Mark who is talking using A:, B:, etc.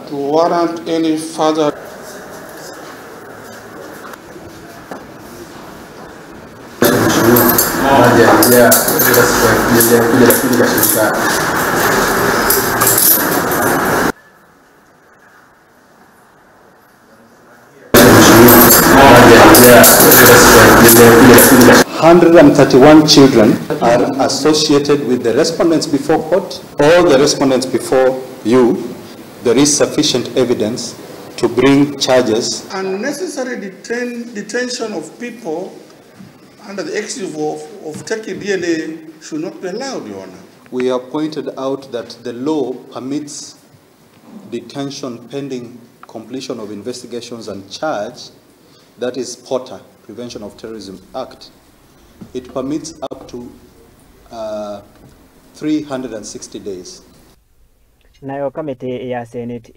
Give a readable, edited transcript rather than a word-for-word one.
A: To warrant any further
B: ...131 children are associated with the respondents before court or the respondents before you. There is sufficient evidence to bring charges.
A: Unnecessary detention of people under the excuse of taking DNA should not be allowed, Your Honor.
B: We have pointed out that the law permits detention pending completion of investigations and charge. That is POTA, Prevention of Terrorism Act. It permits up to 360 days.
C: Nayo kamiti ya Senate